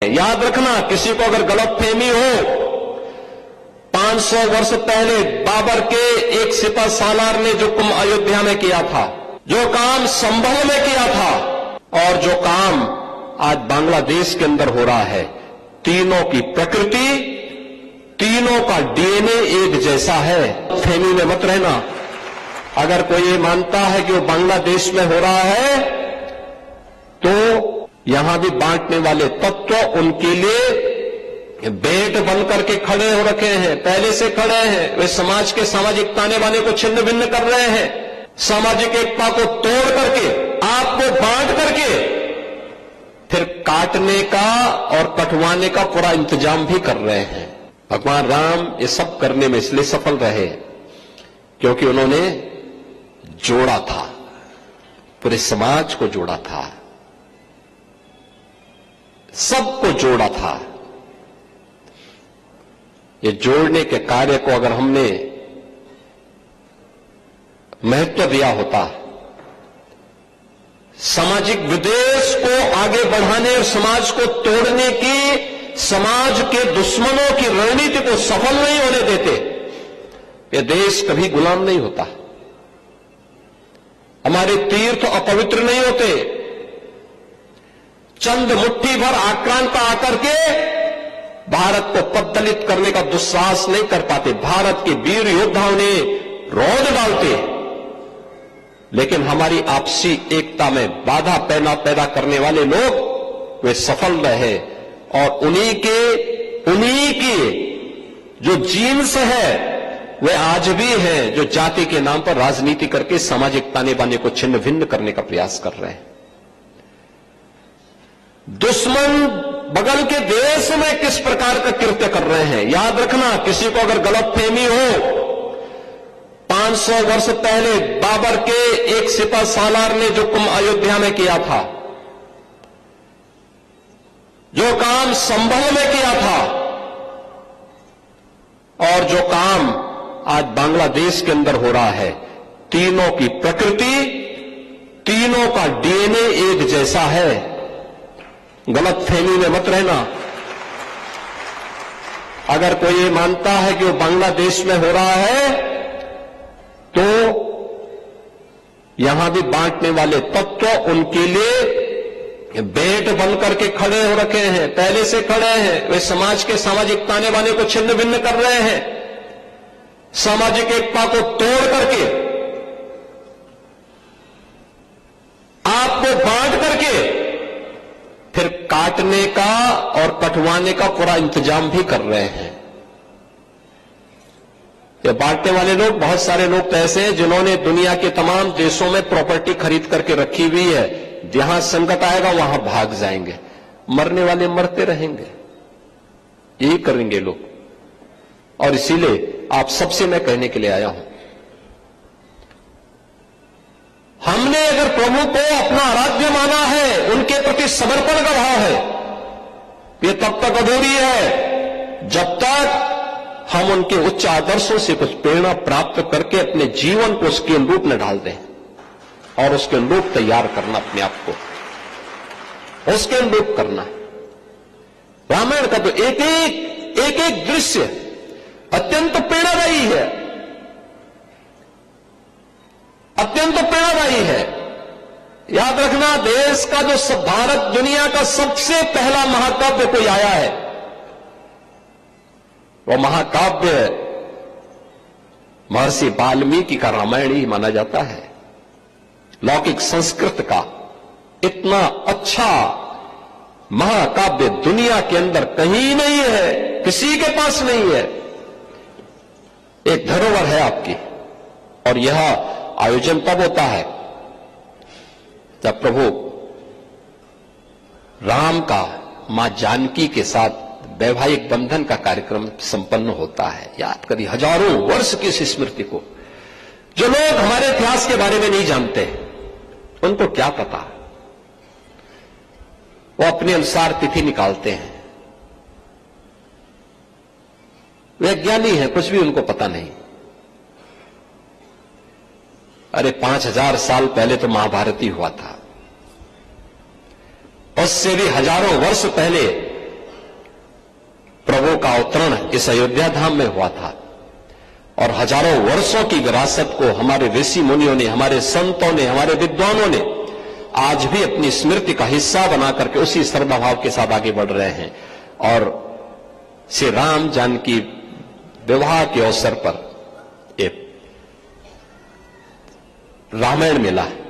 याद रखना, किसी को अगर गलतफहमी हो, 500 वर्ष पहले बाबर के एक सिपह सालार ने जो कुंभ अयोध्या में किया था, जो काम संभल में किया था, और जो काम आज बांग्लादेश के अंदर हो रहा है, तीनों की प्रकृति, तीनों का डीएनए एक जैसा है। फहमी में मत रहना। अगर कोई ये मानता है कि वो बांग्लादेश में हो रहा है, तो यहां भी बांटने वाले तत्व उनके लिए बेट बन करके खड़े हो रखे हैं, पहले से खड़े हैं। वे समाज के सामाजिक ताने बाने को छिन्न भिन्न कर रहे हैं, सामाजिक एकता को तोड़ करके, आपको बांट करके फिर काटने का और कटवाने का पूरा इंतजाम भी कर रहे हैं। भगवान राम ये सब करने में इसलिए सफल रहे क्योंकि उन्होंने जोड़ा था, पूरे समाज को जोड़ा था, सबको जोड़ा था। ये जोड़ने के कार्य को अगर हमने महत्व दिया होता, सामाजिक विद्वेष को आगे बढ़ाने और समाज को तोड़ने की, समाज के दुश्मनों की रणनीति को सफल नहीं होने देते, ये देश कभी गुलाम नहीं होता। हमारे तीर्थ अपवित्र नहीं होते। चंद मुट्ठी भर आक्रांता आकर के भारत को पद्दलित करने का दुस्साहस नहीं कर पाते। भारत के वीर योद्धाओं ने रौंद डालते, लेकिन हमारी आपसी एकता में बाधा पैदा करने वाले लोग वे सफल रहे, और उन्हीं के जो जीन्स है वे आज भी हैं, जो जाति के नाम पर राजनीति करके सामाजिक ताने बाने को छिन्न भिन्न करने का प्रयास कर रहे हैं। दुश्मन बगल के देश में किस प्रकार का कृत्य कर रहे हैं, याद रखना। किसी को अगर गलतफहमी हो, 500 वर्ष पहले बाबर के एक सिपह सालार ने जो कुंभ अयोध्या में किया था, जो काम संभल में किया था, और जो काम आज बांग्लादेश के अंदर हो रहा है, तीनों की प्रकृति, तीनों का डीएनए एक जैसा है। गलतफहमी में मत रहना। अगर कोई ये मानता है कि वो बांग्लादेश में हो रहा है, तो यहां भी बांटने वाले तत्व उनके लिए बेट बन करके खड़े हो रखे हैं, पहले से खड़े हैं। वे समाज के सामाजिक ताने बाने को छिन्न भिन्न कर रहे हैं, सामाजिक एकता को तोड़ करके, आपको बांट करके फिर काटने का और कटवाने का पूरा इंतजाम भी कर रहे हैं। ये बांटने वाले लोग, बहुत सारे लोग तो ऐसे हैं जिन्होंने दुनिया के तमाम देशों में प्रॉपर्टी खरीद करके रखी हुई है। जहां संकट आएगा वहां भाग जाएंगे, मरने वाले मरते रहेंगे, यही करेंगे लोग। और इसीलिए आप सबसे मैं कहने के लिए आया हूं, हमने अगर प्रभु को अपना आराध्य माना है, उनके प्रति समर्पण का भाव है, ये तब तक अधूरी है जब तक हम उनके उच्च आदर्शों से कुछ प्रेरणा प्राप्त करके अपने जीवन को उसके अनुरूप न डाल दें, और उसके अनुरूप तैयार करना, अपने आप को उसके अनुरूप करना। रामायण का तो एक एक दृश्य अत्यंत प्रेरणादायी है, अत्यंत प्रेरणादायी है। याद रखना, देश का जो भारत दुनिया का सबसे पहला महाकाव्य कोई आया है, वह महाकाव्य महर्षि वाल्मीकि का रामायण ही माना जाता है। लौकिक संस्कृत का इतना अच्छा महाकाव्य दुनिया के अंदर कहीं नहीं है, किसी के पास नहीं है। एक धरोहर है आपकी, और यह आयोजन तब होता है जब प्रभु राम का मां जानकी के साथ वैवाहिक बंधन का कार्यक्रम संपन्न होता है। याद करिए, हजारों वर्ष की इस स्मृति को जो लोग हमारे इतिहास के बारे में नहीं जानते, उनको क्या पता, वो अपने अनुसार तिथि निकालते हैं। वे ज्ञानी हैं, कुछ भी उनको पता नहीं। अरे 5000 साल पहले तो महाभारत ही हुआ था, उससे भी हजारों वर्ष पहले प्रभु का अवतरण इस अयोध्या धाम में हुआ था और हजारों वर्षों की विरासत को हमारे ऋषि मुनियों ने, हमारे संतों ने, हमारे विद्वानों ने आज भी अपनी स्मृति का हिस्सा बना करके उसी श्रद्धाभाव के साथ आगे बढ़ रहे हैं। और श्री राम जानकी विवाह के अवसर पर एक रामायण मिला है।